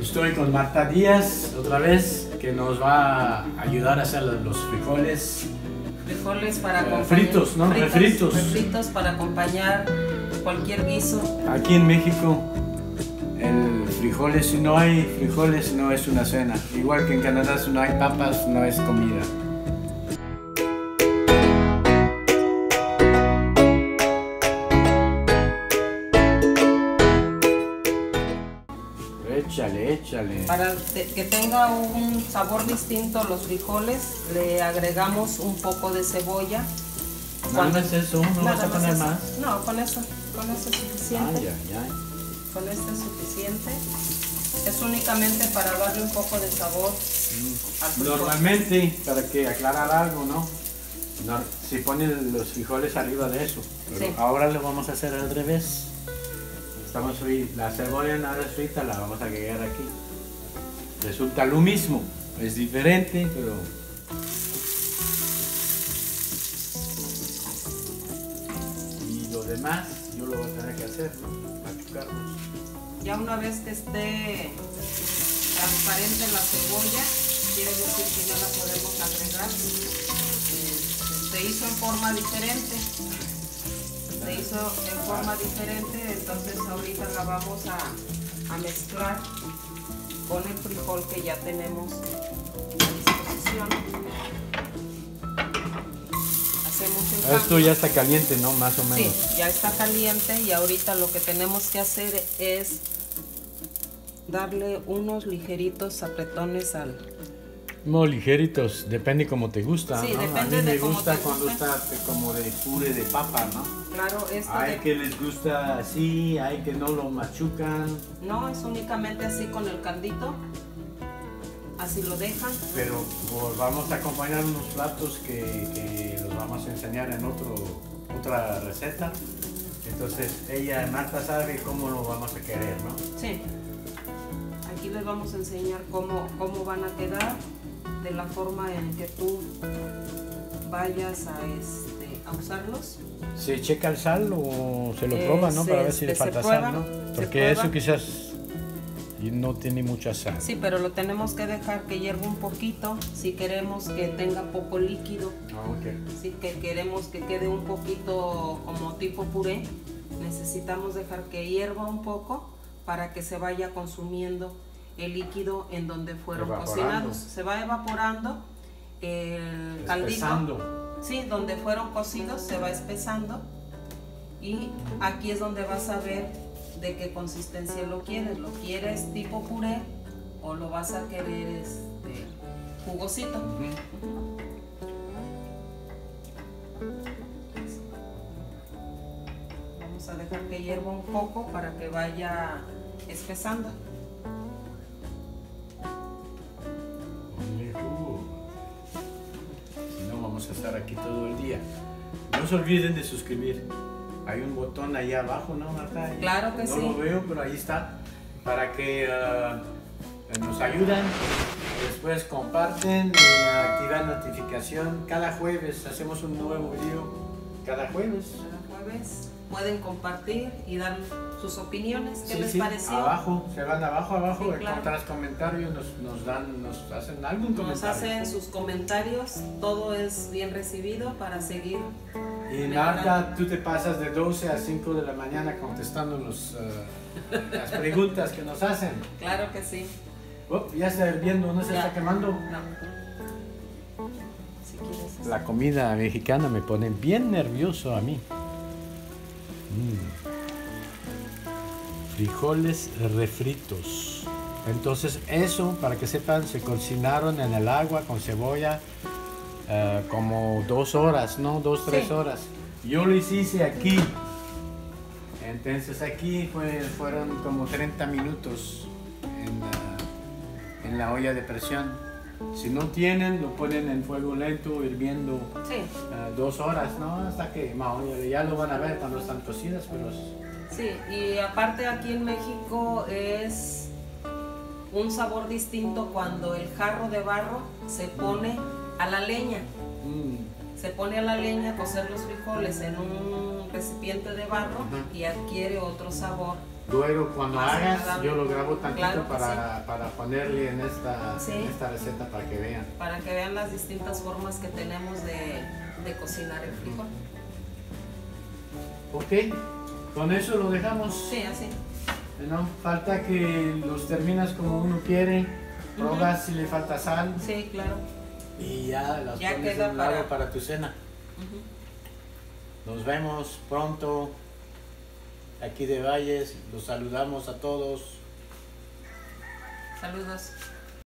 Estoy con Marta Díaz otra vez, que nos va a ayudar a hacer los frijoles. Frijoles para acompañar. Fritos, ¿no? Refritos. Refritos para acompañar cualquier guiso. Aquí en México, el frijoles, si no hay frijoles, no es una cena. Igual que en Canadá, si no hay papas, no es comida. Échale, échale. Para que tenga un sabor distinto los frijoles, le agregamos un poco de cebolla. ¿No es eso? ¿No vas a poner más? No, con eso es suficiente. Ay, ay, ay. Con esto es suficiente. Es únicamente para darle un poco de sabor al frijol. Normalmente, para que aclarar algo, ¿no? Si ponen los frijoles arriba de eso. Pero Sí. ahora lo vamos a hacer al revés. La cebolla nada frita la vamos a agregar aquí. Resulta lo mismo, es diferente, pero... Y lo demás yo lo voy a tener que hacer, ¿no? Machucarlos. Ya una vez que esté transparente la cebolla, quiere decir que ya la podemos agregar. Se hizo en forma diferente. Entonces ahorita la vamos a mezclar con el frijol que ya tenemos a disposición. Hacemos el Esto ya está caliente, ¿no? Más o menos. Sí, ya está caliente y ahorita lo que tenemos que hacer es darle unos ligeritos apretones al... No, ligeritos, depende como te gusta, Sí, ¿no? depende a mí me de cómo gusta te cuando guste. está como de puré de papa, ¿no? Claro, Hay que les gusta así, hay que no lo machucan, no, es únicamente así con el caldito. Así lo dejan. pero vamos a acompañar unos platos que los vamos a enseñar en otra receta. Entonces Marta sabe cómo lo vamos a querer, ¿no? Sí. Aquí les vamos a enseñar cómo van a quedar, de la forma en que tú vayas a usarlos. ¿Se checa el sal o se lo prueba, no? Para ver si le falta sal, ¿no? Porque eso quizás no tiene mucha sal. Sí, pero lo tenemos que dejar que hierva un poquito si queremos que tenga poco líquido. Si que queremos que quede un poquito como tipo puré, necesitamos dejar que hierva un poco para que se vaya consumiendo el líquido en donde fueron cocinados. Se va evaporando el caldito. Sí, donde fueron cocidos se va espesando y aquí es donde vas a ver de qué consistencia lo quieres. ¿Lo quieres tipo puré o lo vas a querer jugosito? Vamos a dejar que hierva un poco para que vaya espesando. Si no, vamos a estar aquí todo el día. No se olviden de suscribir. Hay un botón ahí abajo, ¿no, Marta? Claro que sí. No lo veo, pero ahí está. Para que nos ayuden. Después comparten y activan notificación. Cada jueves hacemos un nuevo video. Cada jueves. Pueden compartir y dar sus opiniones. ¿Qué les pareció? Abajo, se van abajo, Sí, claro. encontrar los comentarios, nos hacen algún comentario. Nos hacen sus comentarios, todo es bien recibido para seguir. Y Marta, tú te pasas de 12 a 5 de la mañana contestando las preguntas que nos hacen. Claro que sí. Ya está hirviendo, ¿no se está quemando? No. Si quieres. La comida mexicana me pone bien nervioso a mí. Frijoles refritos. Entonces eso, para que sepan, se cocinaron en el agua con cebolla como 2 horas, ¿no? 2-3 horas. Yo lo hice aquí. Entonces aquí fueron como 30 minutos en la olla de presión. Si no tienen, lo ponen en fuego lento, hirviendo 2 horas, ¿no? Hasta que ya lo van a ver cuando están cocidas, pero... Sí, y aparte aquí en México es un sabor distinto cuando el jarro de barro se pone a la leña. Se pone a la leña a cocer los frijoles en un recipiente de barro y adquiere otro sabor. Luego cuando más hagas, agradable. yo lo grabo tantito Claro que para ponerle en esta receta para que vean. Para que vean las distintas formas que tenemos de cocinar el frijol. Ok, con eso lo dejamos. Sí, así. No falta que los terminas como uno quiere, pruebas si le falta sal. Sí, claro. Y ya las Ya pones queda de un lado para tu cena. Nos vemos pronto aquí de Valles. Los saludamos a todos. Saludos.